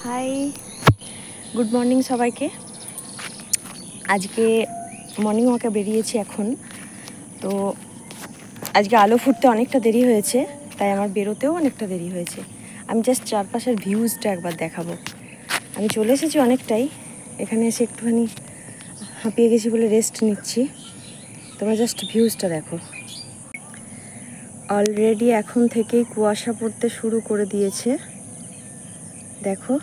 High, good morning সবাইকে। আজকে morning ওয়াকে বেরিয়েছি এখন। তো আজকে আলো ফুটতে অনেকটা দেরি হয়েছে, তাই আমার বেরোতেও অনেকটা দেরি হয়েছে। আমি জাস্ট চারপাশের ভিউজটা একবার দেখাবো। আমি চলে এসেছি অনেকটাই, এখানে এসে একটুখানি হাঁপিয়ে গেছি বলে রেস্ট নিচ্ছি। তোমরা জাস্ট ভিউজটা দেখো। অলরেডি এখন থেকেই কুয়াশা পড়তে শুরু করে দিয়েছে, দেখো।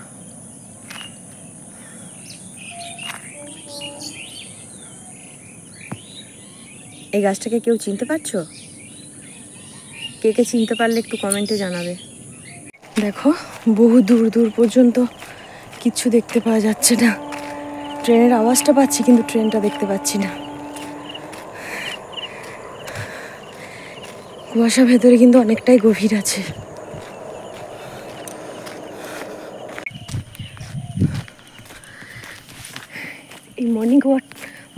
এই গাছটাকে কেউ চিনতে পারছো? কে কে চিনতে পারলে একটু কমেন্টে জানাবে। দেখো, বহু দূর দূর পর্যন্ত কিচ্ছু দেখতে পাওয়া যাচ্ছে না। ট্রেনের আওয়াজটা পাচ্ছি, কিন্তু ট্রেনটা দেখতে পাচ্ছি না। কুয়াশা ভেতরে কিন্তু অনেকটাই গভীর আছে। এই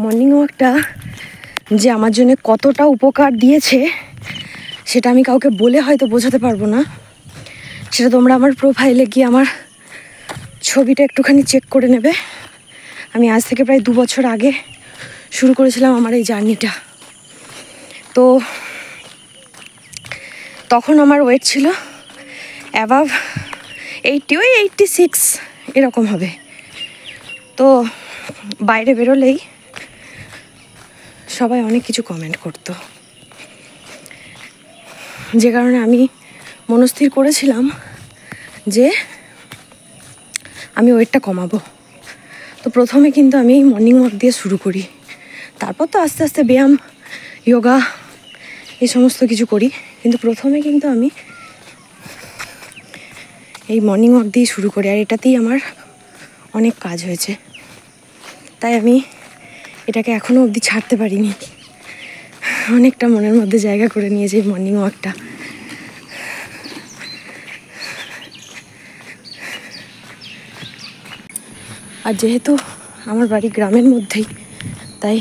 মর্নিং ওয়াকটা যে আমার জন্য কতটা উপকার দিয়েছে সেটা আমি কাউকে বলে হয়তো বোঝাতে পারবো না। সেটা তোমরা আমার প্রোফাইলে গিয়ে আমার ছবিটা একটুখানি চেক করে নেবে। আমি আজ থেকে প্রায় 2 বছর আগে শুরু করেছিলাম আমার এই জার্নিটা। তো তখন আমার ওয়েট ছিল অ্যাবাভ 80, ওই 86 এরকম হবে। তো বাইরে বেরোলেই সবাই অনেক কিছু কমেন্ট করতো, যে কারণে আমি মনস্থির করেছিলাম যে আমি ওয়েটটা কমাবো। তো প্রথমে কিন্তু আমি এই মর্নিং ওয়াক দিয়ে শুরু করি, তারপর তো আস্তে আস্তে ব্যায়াম, যোগা এই সমস্ত কিছু করি। কিন্তু প্রথমে কিন্তু আমি এই মর্নিং ওয়াক দিয়ে শুরু করি, আর এটাতেই আমার অনেক কাজ হয়েছে। তাই আমি এটাকে এখনও অবধি ছাড়তে পারিনি। অনেকটা মনের মধ্যে জায়গা করে নিয়েছে এই মর্নিং ওয়াকটা। আর যেহেতু আমার বাড়ি গ্রামের মধ্যেই, তাই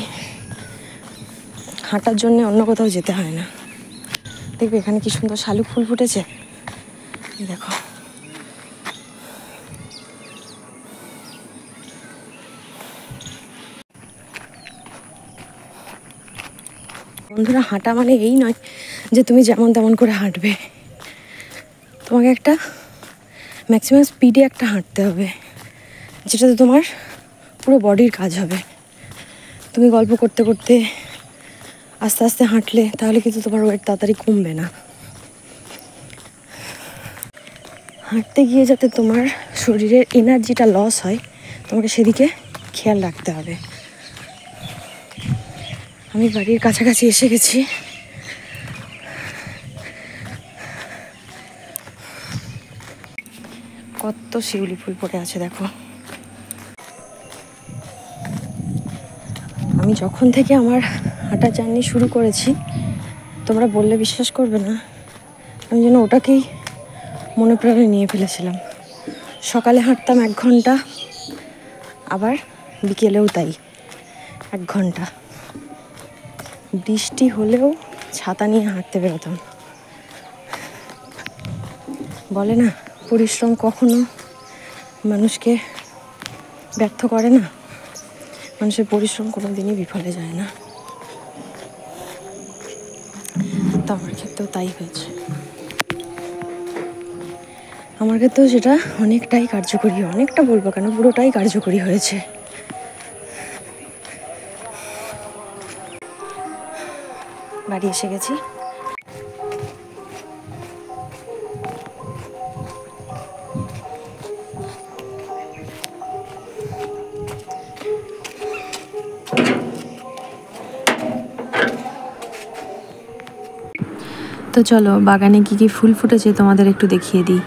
হাঁটার জন্য অন্য কোথাও যেতে হয় না। দেখবে এখানে কি সুন্দর শালুক ফুল ফুটেছে, দেখো। বন্ধুরা, হাঁটা মানে এই নয় যে তুমি যেমন তেমন করে হাঁটবে। তোমাকে একটা ম্যাক্সিমাম স্পিডে একটা হাঁটতে হবে, যেটাতে তোমার পুরো বডির কাজ হবে। তুমি গল্প করতে করতে আস্তে আস্তে হাঁটলে তাহলে কিন্তু তোমার ওয়েট তাড়াতাড়ি কমবে না। হাঁটতে গিয়ে যাতে তোমার শরীরের এনার্জিটা লস হয়, তোমাকে সেদিকে খেয়াল রাখতে হবে। আমি বাড়ির কাছাকাছি এসে গেছি। কত শিউলি ফুল পড়ে আছে দেখো। আমি যখন থেকে আমার হাঁটা জার্নি শুরু করেছি, তোমরা বললে বিশ্বাস করবে না, আমি যেন ওটাকেই মনে প্রাণে নিয়ে ফেলেছিলাম। সকালে হাঁটতাম 1 ঘন্টা, আবার বিকেলেও তাই 1 ঘন্টা। বৃষ্টি হলেও ছাতা নিয়ে হাঁটতে বেরোতাম। বলে না, পরিশ্রম কখনো মানুষকে ব্যর্থ করে না। মানুষের পরিশ্রম কোনো দিনই বিফলে যায় না। তো আমার ক্ষেত্রেও তাই হয়েছে। আমার ক্ষেত্রেও সেটা অনেকটাই কার্যকরী, অনেকটা বলবো কেন, পুরোটাই কার্যকরী হয়েছে। বাড়ি এসে গেছি। তো চলো বাগানে কি কি ফুল ফুটেছে তোমাদের একটু দেখিয়ে দিই।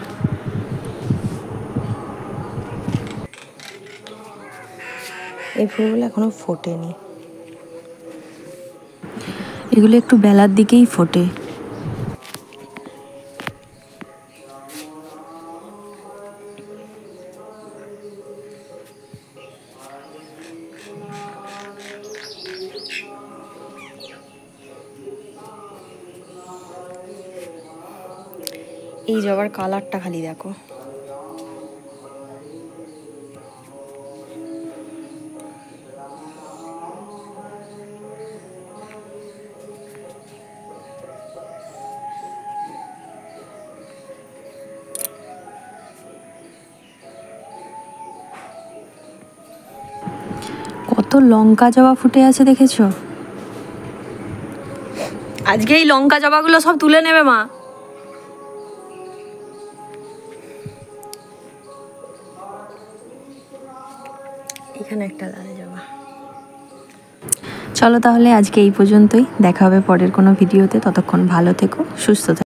এই ফুলগুলো এখনো ফোটেনি, এগুলো একটু বেলার দিকেই ফোটে। এই জবার কালারটা খালি দেখো। লঙ্কা জবা ফুটে আছে দেখেছো? আজকে এই লঙ্কা জবাগুলো সব তুলে নেবে মা। এখানে একটা লাল জবা। চলো তাহলে আজকে এই পর্যন্তই, দেখা হবে পরের কোনো ভিডিওতে। ততক্ষণ ভালো থেকো, সুস্থ থেকো।